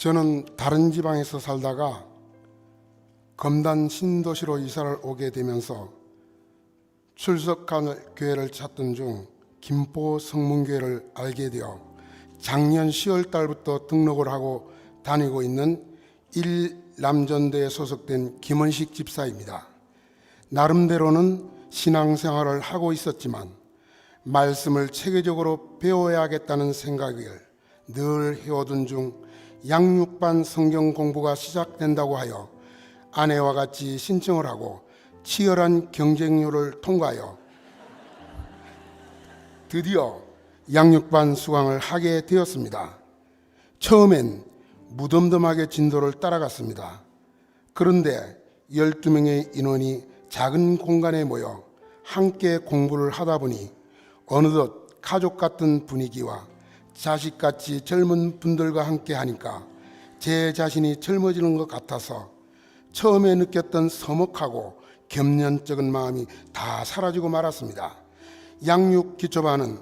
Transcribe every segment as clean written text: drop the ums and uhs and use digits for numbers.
저는 다른 지방에서 살다가 검단 신도시로 이사를 오게 되면서 출석할 교회를 찾던 중 김포 성문교회를 알게 되어 작년 10월 달부터 등록을 하고 다니고 있는 일남전대에 소속된 김원식 집사입니다. 나름대로는 신앙생활을 하고 있었지만 말씀을 체계적으로 배워야겠다는 생각을 늘 해오던 중 양육반 성경 공부가 시작된다고 하여 아내와 같이 신청을 하고 치열한 경쟁률을 통과하여 드디어 양육반 수강을 하게 되었습니다. 처음엔 무덤덤하게 진도를 따라갔습니다. 그런데 12명의 인원이 작은 공간에 모여 함께 공부를 하다 보니 어느덧 가족 같은 분위기와 자식같이 젊은 분들과 함께 하니까 제 자신이 젊어지는 것 같아서 처음에 느꼈던 서먹하고 겸연쩍은 마음이 다 사라지고 말았습니다. 양육 기초반은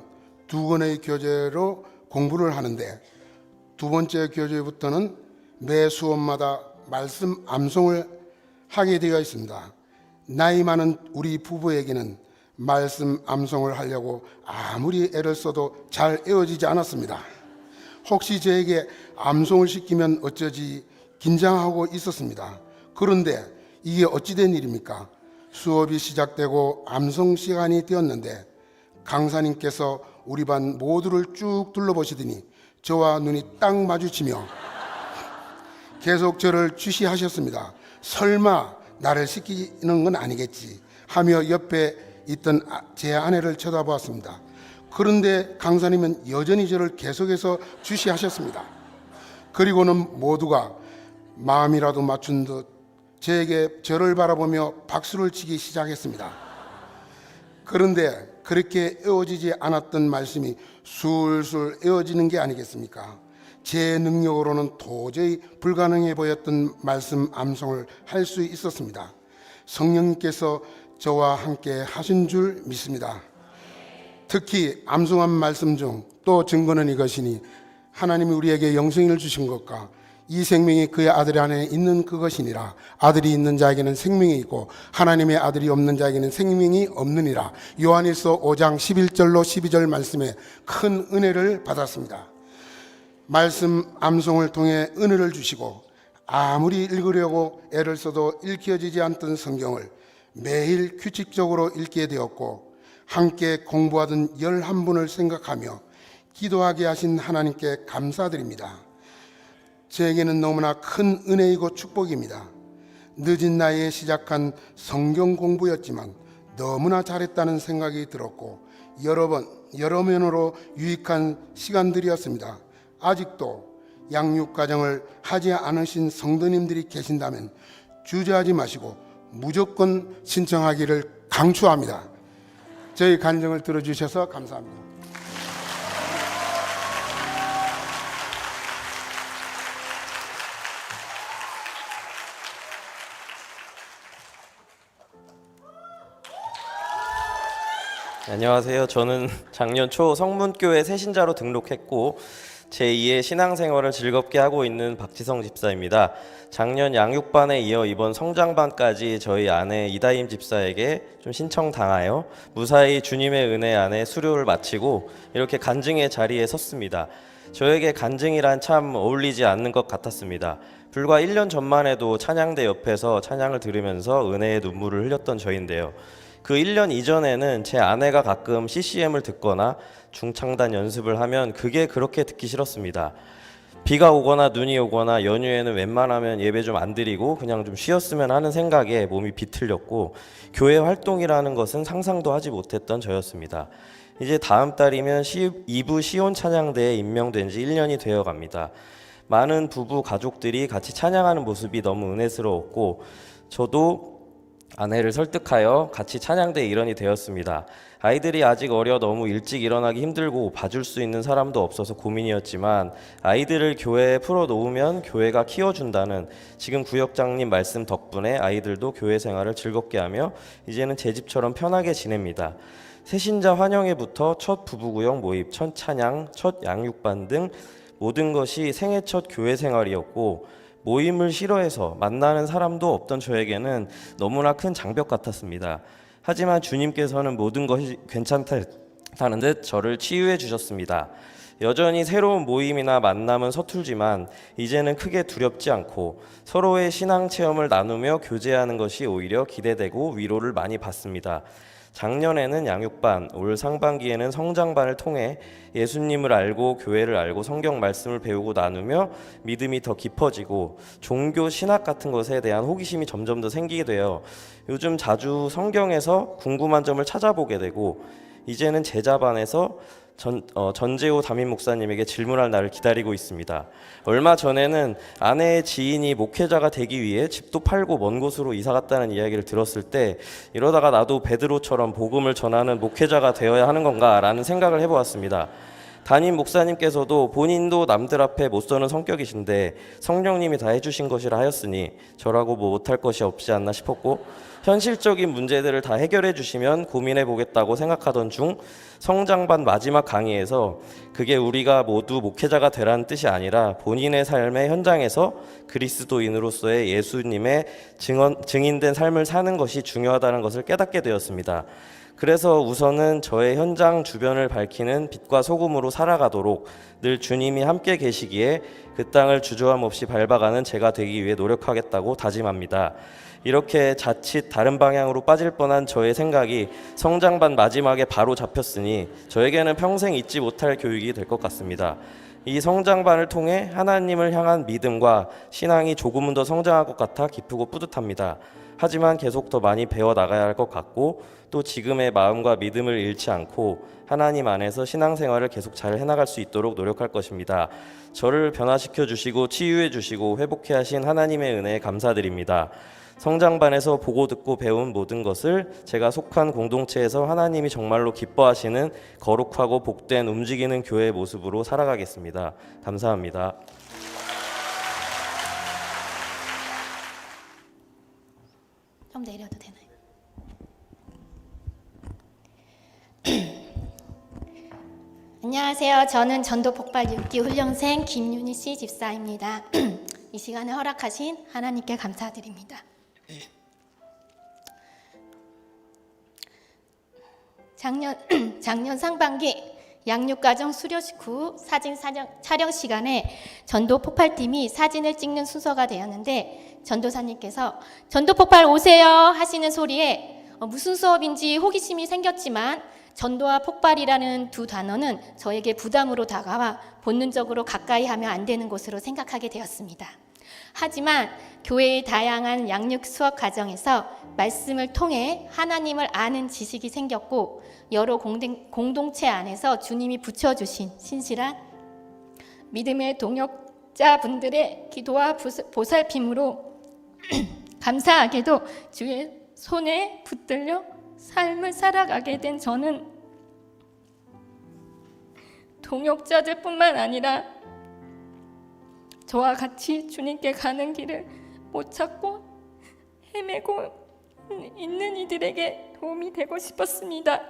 2권의 교재로 공부를 하는데 두 번째 교재부터는 매 수업마다 말씀 암송을 하게 되어 있습니다. 나이 많은 우리 부부에게는 말씀 암송을 하려고 아무리 애를 써도 잘 에워지지 않았습니다. 혹시 저에게 암송을 시키면 어쩌지 긴장하고 있었습니다. 그런데 이게 어찌된 일입니까? 수업이 시작되고 암송 시간이 되었는데 강사님께서 우리 반 모두를 쭉 둘러보시더니 저와 눈이 딱 마주치며 계속 저를 주시하셨습니다. 설마 나를 시키는 건 아니겠지 하며 옆에 있던 제 아내를 쳐다보았습니다. 그런데 강사님은 여전히 저를 계속해서 주시하셨습니다. 그리고는 모두가 마음이라도 맞춘 듯 저에게 저를 바라보며 박수를 치기 시작했습니다. 그런데 그렇게 에워지지 않았던 말씀이 술술 에워지는 게 아니겠습니까? 제 능력으로는 도저히 불가능해 보였던 말씀 암송을 할 수 있었습니다. 성령님께서 저와 함께 하신 줄 믿습니다. 특히 암송한 말씀 중 또 증거는 이것이니 하나님이 우리에게 영생을 주신 것과 이 생명이 그의 아들 안에 있는 그것이니라. 아들이 있는 자에게는 생명이 있고 하나님의 아들이 없는 자에게는 생명이 없느니라. 요한일서 5장 11절로 12절 말씀에 큰 은혜를 받았습니다. 말씀 암송을 통해 은혜를 주시고 아무리 읽으려고 애를 써도 읽혀지지 않던 성경을 매일 규칙적으로 읽게 되었고 함께 공부하던 11분을 생각하며 기도하게 하신 하나님께 감사드립니다. 저에게는 너무나 큰 은혜이고 축복입니다. 늦은 나이에 시작한 성경 공부였지만 너무나 잘했다는 생각이 들었고 여러 면으로 유익한 시간들이었습니다. 아직도 양육과정을 하지 않으신 성도님들이 계신다면 주저하지 마시고 무조건 신청하기를 강추합니다. 저희 간증을 들어주셔서 감사합니다. 안녕하세요. 저는 작년 초 성문교회 새신자로 등록했고 제2의 신앙생활을 즐겁게 하고 있는 박지성 집사입니다. 작년 양육반에 이어 이번 성장반까지 저희 아내 이다임 집사에게 좀 신청당하여 무사히 주님의 은혜 안에 수료를 마치고 이렇게 간증의 자리에 섰습니다. 저에게 간증이란 참 어울리지 않는 것 같았습니다. 불과 1년 전만 해도 찬양대 옆에서 찬양을 들으면서 은혜의 눈물을 흘렸던 저인데요. 그 1년 이전에는 제 아내가 가끔 CCM을 듣거나 중창단 연습을 하면 그게 그렇게 듣기 싫었습니다. 비가 오거나 눈이 오거나 연휴에는 웬만하면 예배 좀 안 드리고 그냥 좀 쉬었으면 하는 생각에 몸이 비틀렸고 교회 활동이라는 것은 상상도 하지 못했던 저였습니다. 이제 다음 달이면 2부 시온 찬양대에 임명된 지 1년이 되어 갑니다. 많은 부부 가족들이 같이 찬양하는 모습이 너무 은혜스러웠고 저도 아내를 설득하여 같이 찬양대의 일원이 되었습니다. 아이들이 아직 어려 너무 일찍 일어나기 힘들고 봐줄 수 있는 사람도 없어서 고민이었지만 아이들을 교회에 풀어놓으면 교회가 키워준다는 지금 구역장님 말씀 덕분에 아이들도 교회 생활을 즐겁게 하며 이제는 제 집처럼 편하게 지냅니다. 새신자 환영회부터 첫 부부구역 모임, 첫 찬양, 첫 양육반 등 모든 것이 생애 첫 교회 생활이었고 모임을 싫어해서 만나는 사람도 없던 저에게는 너무나 큰 장벽 같았습니다. 하지만 주님께서는 모든 것이 괜찮다는 듯 저를 치유해 주셨습니다. 여전히 새로운 모임이나 만남은 서툴지만 이제는 크게 두렵지 않고 서로의 신앙 체험을 나누며 교제하는 것이 오히려 기대되고 위로를 많이 받습니다. 작년에는 양육반, 올 상반기에는 성장반을 통해 예수님을 알고 교회를 알고 성경 말씀을 배우고 나누며 믿음이 더 깊어지고 종교 신학 같은 것에 대한 호기심이 점점 더 생기게 돼요. 요즘 자주 성경에서 궁금한 점을 찾아보게 되고 이제는 제자반에서 전재호 담임 목사님에게 질문할 날을 기다리고 있습니다. 얼마 전에는 아내의 지인이 목회자가 되기 위해 집도 팔고 먼 곳으로 이사 갔다는 이야기를 들었을 때 이러다가 나도 베드로처럼 복음을 전하는 목회자가 되어야 하는 건가라는 생각을 해보았습니다. 담임 목사님께서도 본인도 남들 앞에 못 서는 성격이신데 성령님이 다 해주신 것이라 하였으니 저라고 뭐 못할 것이 없지 않나 싶었고 현실적인 문제들을 다 해결해 주시면 고민해 보겠다고 생각하던 중 성장반 마지막 강의에서 그게 우리가 모두 목회자가 되라는 뜻이 아니라 본인의 삶의 현장에서 그리스도인으로서의 예수님의 증인된 삶을 사는 것이 중요하다는 것을 깨닫게 되었습니다. 그래서 우선은 저의 현장 주변을 밝히는 빛과 소금으로 살아가도록 늘 주님이 함께 계시기에 그 땅을 주저함 없이 밟아가는 제가 되기 위해 노력하겠다고 다짐합니다. 이렇게 자칫 다른 방향으로 빠질 뻔한 저의 생각이 성장반 마지막에 바로 잡혔으니 저에게는 평생 잊지 못할 교육이 될 것 같습니다. 이 성장반을 통해 하나님을 향한 믿음과 신앙이 조금은 더 성장할 것 같아 기쁘고 뿌듯합니다. 하지만 계속 더 많이 배워 나가야 할 것 같고 또 지금의 마음과 믿음을 잃지 않고 하나님 안에서 신앙생활을 계속 잘 해나갈 수 있도록 노력할 것입니다. 저를 변화시켜 주시고 치유해 주시고 회복해 하신 하나님의 은혜에 감사드립니다. 성장반에서 보고 듣고 배운 모든 것을 제가 속한 공동체에서 하나님이 정말로 기뻐하시는 거룩하고 복된 움직이는 교회의 모습으로 살아가겠습니다. 감사합니다. 좀 내려도 되나요? 안녕하세요. 저는 전도 폭발 6기 훈련생 김윤희 씨 집사입니다. 이 시간을 허락하신 하나님께 감사드립니다. 작년 상반기 양육과정 수료식 후 사진 촬영 시간에 전도 폭발팀이 사진을 찍는 순서가 되었는데 전도사님께서 전도 폭발 오세요 하시는 소리에 무슨 수업인지 호기심이 생겼지만 전도와 폭발이라는 두 단어는 저에게 부담으로 다가와 본능적으로 가까이 하면 안 되는 것으로 생각하게 되었습니다. 하지만 교회의 다양한 양육 수업 과정에서 말씀을 통해 하나님을 아는 지식이 생겼고 여러 공동체 안에서 주님이 붙여주신 신실한 믿음의 동역자분들의 기도와 보살핌으로 감사하게도 주의 손에 붙들려 삶을 살아가게 된 저는 동역자들뿐만 아니라 저와 같이 주님께 가는 길을 못 찾고 헤매고 있는 이들에게 도움이 되고 싶었습니다.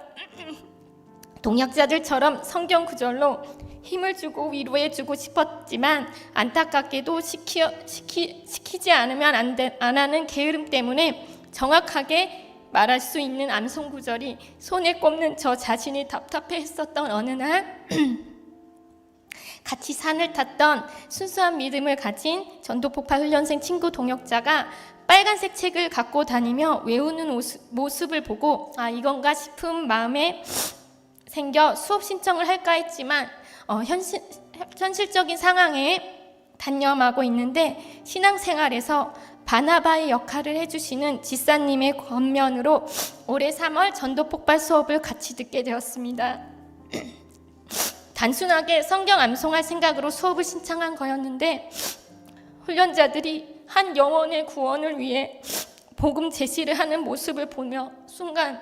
동역자들처럼 성경 구절로 힘을 주고 위로해주고 싶었지만 안타깝게도 시키지 않으면 안 하는 게으름 때문에 정확하게 말할 수 있는 암송 구절이 손에 꼽는 저 자신이 답답해했었던 어느 날 같이 산을 탔던 순수한 믿음을 가진 전도폭발 훈련생 친구 동역자가 빨간색 책을 갖고 다니며 외우는 모습을 보고 이건가 싶은 마음에 생겨 수업 신청을 할까 했지만 현실적인 상황에 단념하고 있는데 신앙생활에서 바나바의 역할을 해주시는 지사님의 권면으로 올해 3월 전도폭발 수업을 같이 듣게 되었습니다. 단순하게 성경 암송할 생각으로 수업을 신청한 거였는데 훈련자들이 한 영혼의 구원을 위해 복음 제시를 하는 모습을 보며 순간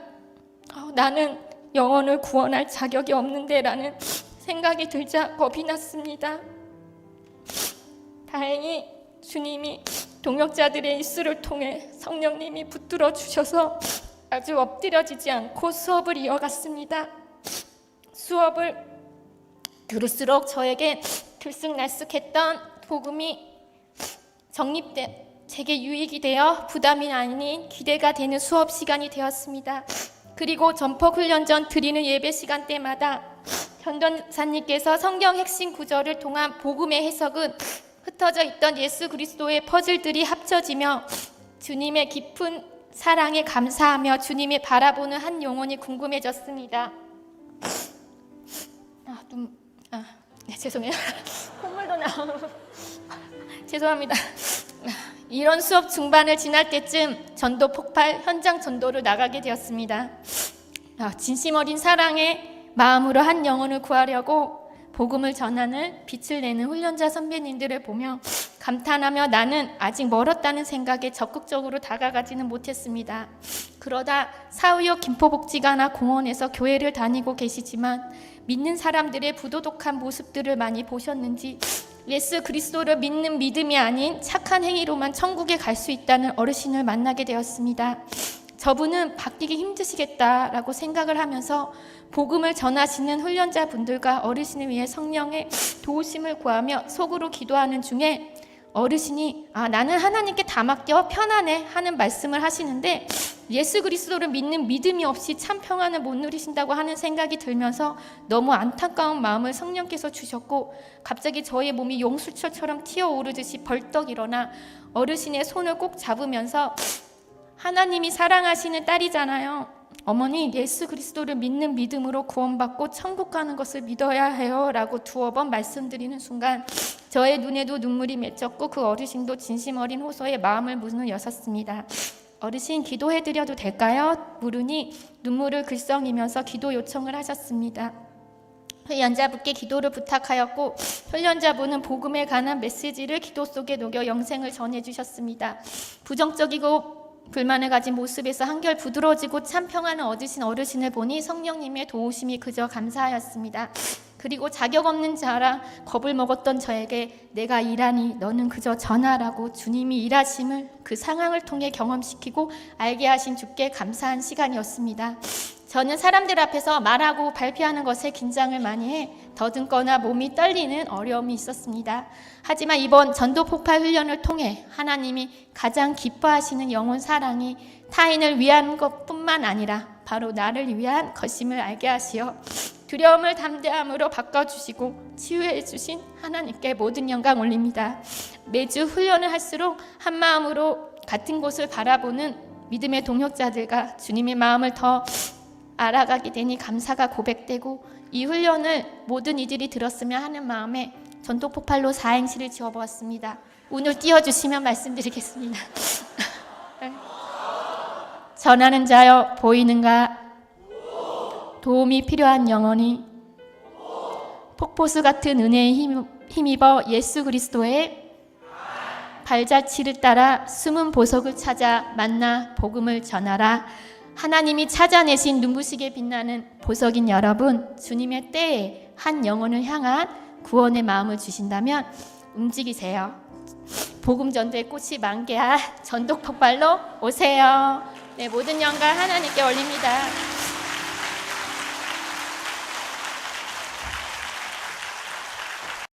나는 영혼을 구원할 자격이 없는데 라는 생각이 들자 겁이 났습니다. 다행히 주님이 동역자들의 입술을 통해 성령님이 붙들어 주셔서 아주 엎드려지지 않고 수업을 이어갔습니다. 수업을 들을수록 저에게 들쑥날쑥했던 복음이 제게 유익이 되어 부담이 아닌 기대가 되는 수업 시간이 되었습니다. 그리고 전폭 훈련 전 드리는 예배 시간 때마다 전도사님께서 성경 핵심 구절을 통한 복음의 해석은 흩어져 있던 예수 그리스도의 퍼즐들이 합쳐지며 주님의 깊은 사랑에 감사하며 주님이 바라보는 한 영혼이 궁금해졌습니다. 네, 죄송해요. 콧물도 나오고 죄송합니다. 이런 수업 중반을 지날 때쯤 전도 폭발 현장 전도를 나가게 되었습니다. 진심 어린 사랑의 마음으로 한 영혼을 구하려고 복음을 전하는 빛을 내는 훈련자 선배님들을 보며 감탄하며 나는 아직 멀었다는 생각에 적극적으로 다가가지는 못했습니다. 그러다 사후역 김포복지관이나 공원에서 교회를 다니고 계시지만 믿는 사람들의 부도덕한 모습들을 많이 보셨는지 예수 그리스도를 믿는 믿음이 아닌 착한 행위로만 천국에 갈 수 있다는 어르신을 만나게 되었습니다. 저분은 바뀌기 힘드시겠다라고 생각을 하면서 복음을 전하시는 훈련자분들과 어르신을 위해 성령의 도우심을 구하며 속으로 기도하는 중에 어르신이 나는 하나님께 다 맡겨 편안해 하는 말씀을 하시는데 예수 그리스도를 믿는 믿음이 없이 참 평안을 못 누리신다고 하는 생각이 들면서 너무 안타까운 마음을 성령께서 주셨고 갑자기 저의 몸이 용수철처럼 튀어오르듯이 벌떡 일어나 어르신의 손을 꼭 잡으면서 하나님이 사랑하시는 딸이잖아요. 어머니, 예수 그리스도를 믿는 믿음으로 구원받고 천국 가는 것을 믿어야 해요 라고 두어 번 말씀드리는 순간 저의 눈에도 눈물이 맺혔고 그 어르신도 진심 어린 호소에 마음을 문을 여셨습니다. 어르신, 기도해드려도 될까요? 물으니 눈물을 글썽이면서 기도 요청을 하셨습니다. 훈련자분께 기도를 부탁하였고 훈련자분은 복음에 관한 메시지를 기도 속에 녹여 영생을 전해주셨습니다. 부정적이고 불만을 가진 모습에서 한결 부드러워지고 참 평안을 얻으신 어르신을 보니 성령님의 도우심이 그저 감사하였습니다. 그리고 자격 없는 자라 겁을 먹었던 저에게 내가 일하니 너는 그저 전하라고 주님이 일하심을 그 상황을 통해 경험시키고 알게 하신 주께 감사한 시간이었습니다. 저는 사람들 앞에서 말하고 발표하는 것에 긴장을 많이 해 더듬거나 몸이 떨리는 어려움이 있었습니다. 하지만 이번 전도 폭발 훈련을 통해 하나님이 가장 기뻐하시는 영혼 사랑이 타인을 위한 것뿐만 아니라 바로 나를 위한 것임을 알게 하시어 두려움을 담대함으로 바꿔주시고 치유해 주신 하나님께 모든 영광 올립니다. 매주 훈련을 할수록 한 마음으로 같은 곳을 바라보는 믿음의 동역자들과 주님의 마음을 더 알아가게 되니 감사가 고백되고 이 훈련을 모든 이들이 들었으면 하는 마음에 전도 폭발로 사행시를 지어보았습니다. 운을 띄워주시면 말씀드리겠습니다. 전하는 자여 보이는가? 도움이 필요한 영혼이 폭포수 같은 은혜에 힘입어 예수 그리스도의 발자취를 따라 숨은 보석을 찾아 만나 복음을 전하라. 하나님이 찾아내신 눈부시게 빛나는 보석인 여러분, 주님의 때에 한 영혼을 향한 구원의 마음을 주신다면 움직이세요. 복음 전도의 꽃이 만개할 전도 폭발로 오세요. 네, 모든 영광 하나님께 올립니다.